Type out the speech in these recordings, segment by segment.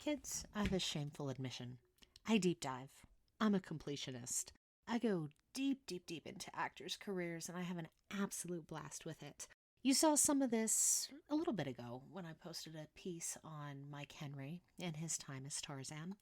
Kids, I have a shameful admission. I deep dive. I'm a completionist. I go deep, deep, deep into actors' careers, and I have an absolute blast with it. You saw some of this a little bit ago when I posted a piece on Mike Henry and his time as Tarzan.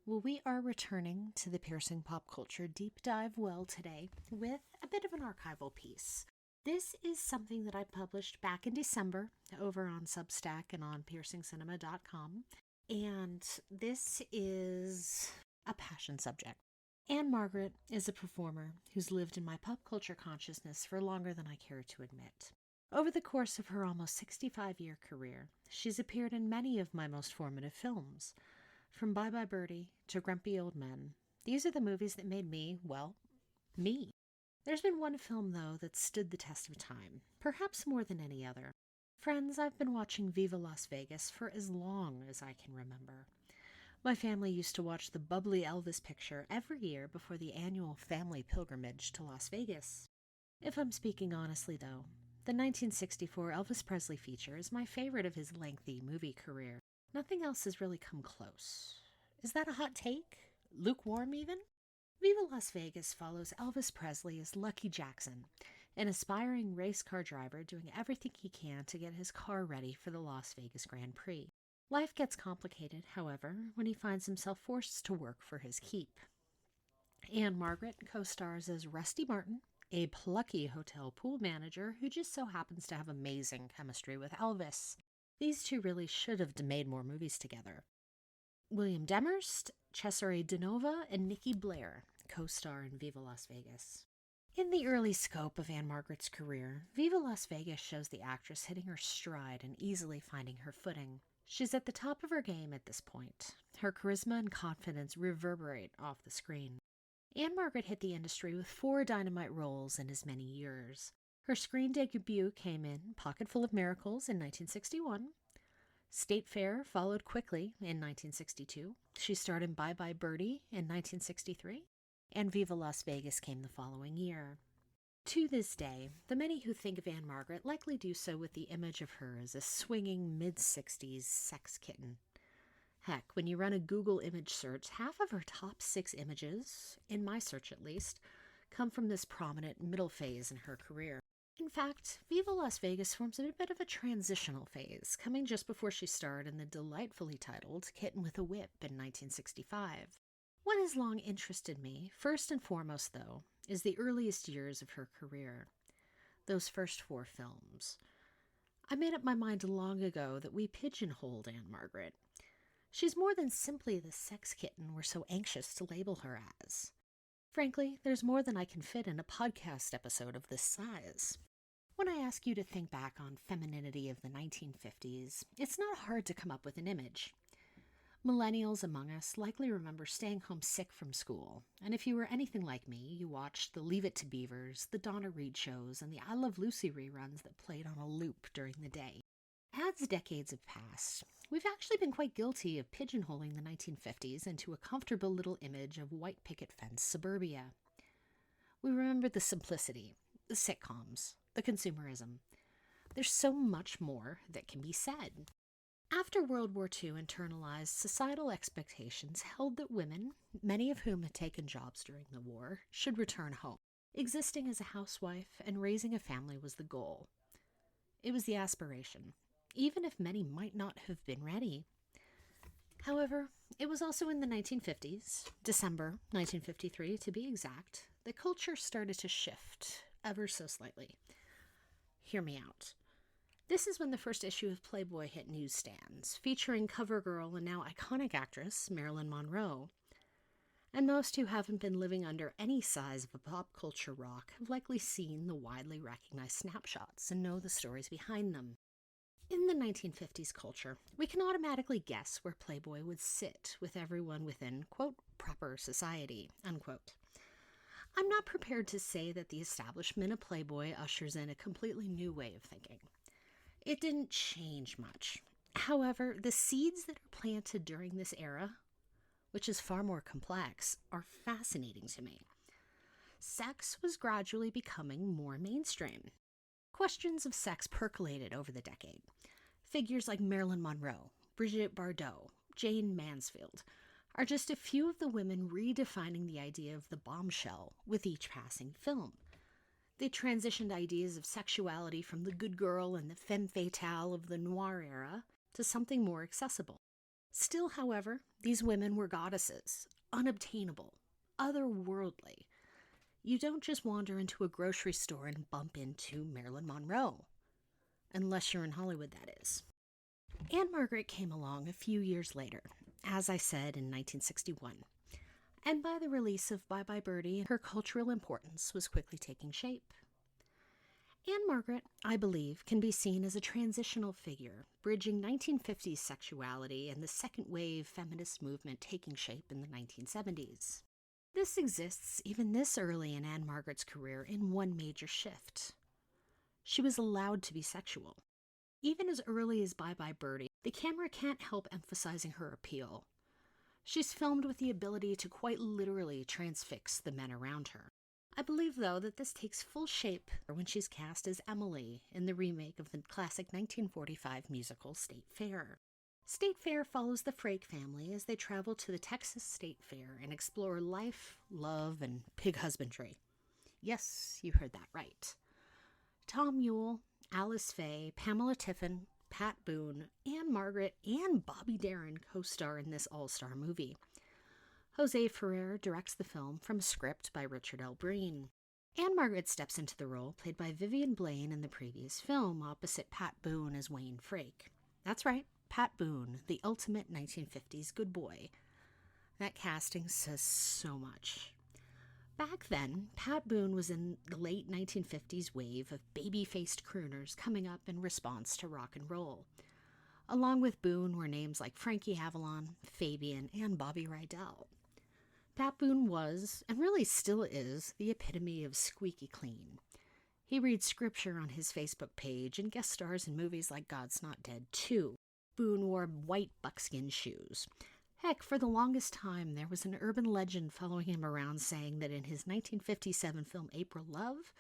Well, we are returning to the piercing pop culture deep dive well today with a bit of an archival piece. This is something that I published back in December over on Substack and on piercingcinema.com. And this is a passion subject. Ann-Margret is a performer who's lived in my pop culture consciousness for longer than I care to admit. Over the course of her almost 65-year career, she's appeared in many of my most formative films. From Bye Bye Birdie to Grumpy Old Men, these are the movies that made me, well, me. There's been one film, though, that stood the test of time, perhaps more than any other. Friends, I've been watching Viva Las Vegas for as long as I can remember. My family used to watch the bubbly Elvis picture every year before the annual family pilgrimage to Las Vegas. If I'm speaking honestly, though, the 1964 Elvis Presley feature is my favorite of his lengthy movie career. Nothing else has really come close. Is that a hot take? Lukewarm, even? Viva Las Vegas follows Elvis Presley as Lucky Jackson, an aspiring race car driver doing everything he can to get his car ready for the Las Vegas Grand Prix. Life gets complicated, however, when he finds himself forced to work for his keep. Ann-Margret co-stars as Rusty Martin, a plucky hotel pool manager who just so happens to have amazing chemistry with Elvis. These two really should have made more movies together. William Demarest, Cesare Danova, and Nikki Blair co-star in Viva Las Vegas. In the early scope of Ann-Margret's career, Viva Las Vegas shows the actress hitting her stride and easily finding her footing. She's at the top of her game at this point. Her charisma and confidence reverberate off the screen. Ann-Margret hit the industry with 4 dynamite roles in as many years. Her screen debut came in Pocketful of Miracles in 1961. State Fair followed quickly in 1962. She starred in Bye Bye Birdie in 1963. And Viva Las Vegas came the following year. To this day, the many who think of Ann-Margret likely do so with the image of her as a swinging mid-60s sex kitten. Heck, when you run a Google image search, half of her top 6 images, in my search at least, come from this prominent middle phase in her career. In fact, Viva Las Vegas forms a bit of a transitional phase, coming just before she starred in the delightfully titled Kitten with a Whip in 1965. What has long interested me, first and foremost, though, is the earliest years of her career. Those first 4 films. I made up my mind long ago that we pigeonholed Ann-Margret. She's more than simply the sex kitten we're so anxious to label her as. Frankly, there's more than I can fit in a podcast episode of this size. When I ask you to think back on femininity of the 1950s, it's not hard to come up with an image. Millennials among us likely remember staying home sick from school, and if you were anything like me, you watched the Leave It to Beavers, the Donna Reed shows, and the I Love Lucy reruns that played on a loop during the day. As decades have passed, we've actually been quite guilty of pigeonholing the 1950s into a comfortable little image of white picket fence suburbia. We remember the simplicity, the sitcoms, the consumerism. There's so much more that can be said. After World War II internalized, societal expectations held that women, many of whom had taken jobs during the war, should return home. Existing as a housewife and raising a family was the goal. It was the aspiration, even if many might not have been ready. However, it was also in the 1950s, December 1953 to be exact, that culture started to shift ever so slightly. Hear me out. This is when the first issue of Playboy hit newsstands, featuring cover girl and now iconic actress Marilyn Monroe. And most who haven't been living under any size of a pop culture rock have likely seen the widely recognized snapshots and know the stories behind them. In the 1950s culture, we can automatically guess where Playboy would sit with everyone within, quote, proper society, unquote. I'm not prepared to say that the establishment of Playboy ushers in a completely new way of thinking. It didn't change much. However, the seeds that are planted during this era, which is far more complex, are fascinating to me. Sex was gradually becoming more mainstream. Questions of sex percolated over the decade. Figures like Marilyn Monroe, Brigitte Bardot, Jane Mansfield, are just a few of the women redefining the idea of the bombshell with each passing film. They transitioned ideas of sexuality from the good girl and the femme fatale of the noir era to something more accessible. Still, however, these women were goddesses, unobtainable, otherworldly. You don't just wander into a grocery store and bump into Marilyn Monroe. Unless you're in Hollywood, that is. Ann-Margret came along a few years later, as I said, in 1961. And by the release of Bye Bye Birdie, her cultural importance was quickly taking shape. Ann-Margret, I believe, can be seen as a transitional figure, bridging 1950s sexuality and the Second Wave Feminist movement taking shape in the 1970s. This exists even this early in Ann-Margret's career in one major shift. She was allowed to be sexual. Even as early as Bye Bye Birdie, the camera can't help emphasizing her appeal. She's filmed with the ability to quite literally transfix the men around her. I believe, though, that this takes full shape when she's cast as Emily in the remake of the classic 1945 musical State Fair. State Fair follows the Frake family as they travel to the Texas State Fair and explore life, love, and pig husbandry. Yes, you heard that right. Tom Ewell, Alice Faye, Pamela Tiffin, Pat Boone, Ann-Margret, and Bobby Darin co-star in this all-star movie. Jose Ferrer directs the film from a script by Richard L. Breen. Ann-Margret steps into the role played by Vivian Blaine in the previous film, opposite Pat Boone as Wayne Frake. That's right, Pat Boone, the ultimate 1950s good boy. That casting says so much. Back then, Pat Boone was in the late 1950s wave of baby-faced crooners coming up in response to rock and roll. Along with Boone were names like Frankie Avalon, Fabian, and Bobby Rydell. Pat Boone was, and really still is, the epitome of squeaky clean. He reads scripture on his Facebook page and guest stars in movies like God's Not Dead 2. Boone wore white buckskin shoes. Heck, for the longest time, there was an urban legend following him around saying that in his 1957 film April Love,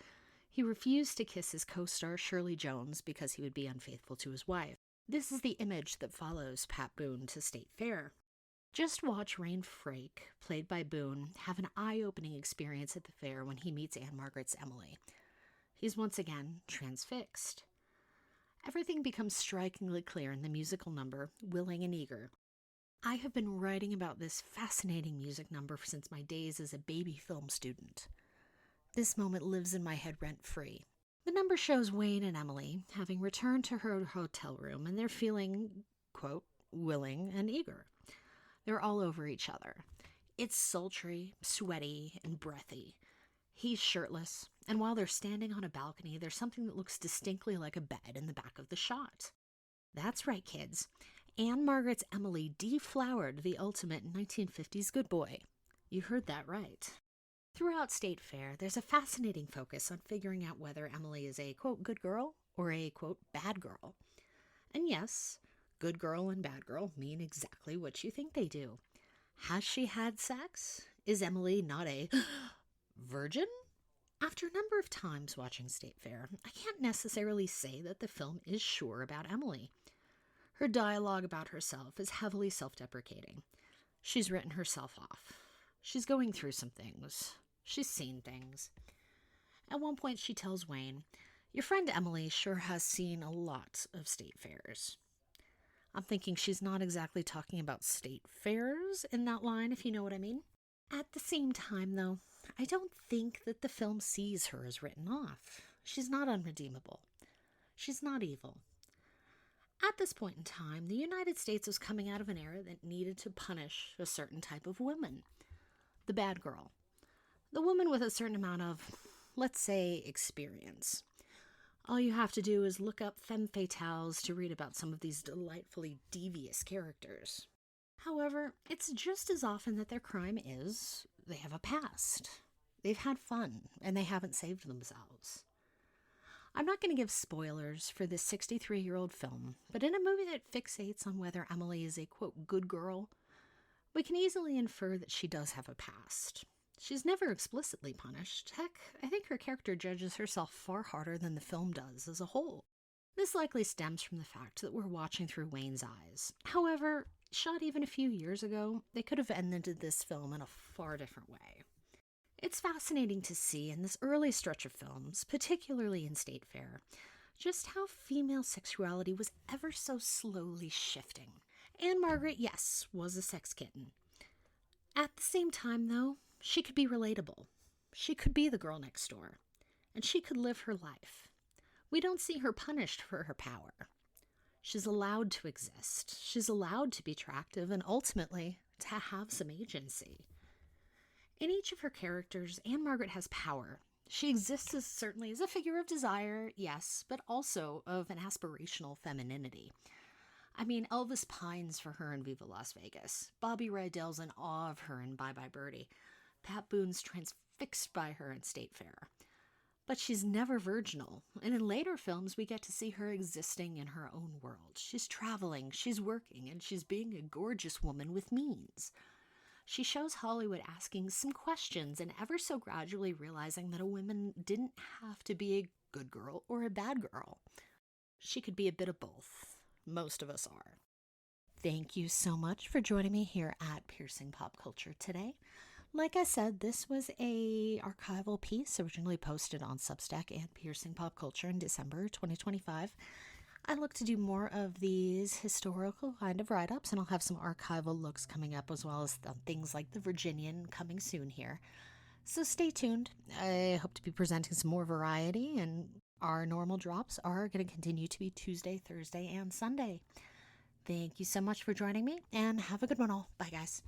he refused to kiss his co-star Shirley Jones because he would be unfaithful to his wife. This is the image that follows Pat Boone to State Fair. Just watch Wayne Frake, played by Boone, have an eye-opening experience at the fair when he meets Ann-Margret's Emily. He's once again transfixed. Everything becomes strikingly clear in the musical number, Willing and Eager. I have been writing about this fascinating music number since my days as a baby film student. This moment lives in my head rent-free. The number shows Wayne and Emily having returned to her hotel room, and they're feeling, quote, willing and eager. They're all over each other. It's sultry, sweaty, and breathy. He's shirtless, and while they're standing on a balcony, there's something that looks distinctly like a bed in the back of the shot. That's right, kids. Ann-Margret's Emily deflowered the ultimate 1950s good boy. You heard that right. Throughout State Fair, there's a fascinating focus on figuring out whether Emily is a, quote, good girl or a, quote, bad girl. And yes, good girl and bad girl mean exactly what you think they do. Has she had sex? Is Emily not a virgin? After a number of times watching State Fair, I can't necessarily say that the film is sure about Emily. Her dialogue about herself is heavily self-deprecating. She's written herself off. She's going through some things. She's seen things. At one point she tells Wayne, "Your friend Emily sure has seen a lot of state fairs." I'm thinking she's not exactly talking about state fairs in that line, if you know what I mean. At the same time, though, I don't think that the film sees her as written off. She's not unredeemable. She's not evil. At this point in time, the United States was coming out of an era that needed to punish a certain type of woman. The bad girl. The woman with a certain amount of, let's say, experience. All you have to do is look up femme fatales to read about some of these delightfully devious characters. However, it's just as often that their crime is they have a past. They've had fun, and they haven't saved themselves. I'm not going to give spoilers for this 63-year-old film, but in a movie that fixates on whether Emily is a, quote, good girl, we can easily infer that she does have a past. She's never explicitly punished. Heck, I think her character judges herself far harder than the film does as a whole. This likely stems from the fact that we're watching through Wayne's eyes. However, shot even a few years ago, they could have ended this film in a far different way. It's fascinating to see in this early stretch of films, particularly in State Fair, just how female sexuality was ever so slowly shifting. Ann-Margret, yes, was a sex kitten. At the same time, though, she could be relatable. She could be the girl next door, and she could live her life. We don't see her punished for her power. She's allowed to exist. She's allowed to be attractive and ultimately to have some agency. In each of her characters, Ann-Margret has power. She exists certainly as a figure of desire, yes, but also of an aspirational femininity. I mean, Elvis pines for her in Viva Las Vegas. Bobby Rydell's in awe of her in Bye Bye Birdie. Pat Boone's transfixed by her in State Fair. But she's never virginal, and in later films we get to see her existing in her own world. She's traveling, she's working, and she's being a gorgeous woman with means. She shows Hollywood asking some questions and ever so gradually realizing that a woman didn't have to be a good girl or a bad girl. She could be a bit of both. Most of us are. Thank you so much for joining me here at Piercing Pop Culture today. Like I said, this was a archival piece originally posted on Substack and Piercing Pop Culture in December 2025. I look to do more of these historical kind of write-ups, and I'll have some archival looks coming up as well as things like the Virginian coming soon here. So stay tuned. I hope to be presenting some more variety, and our normal drops are going to continue to be Tuesday, Thursday, and Sunday. Thank you so much for joining me, and have a good one all. Bye, guys.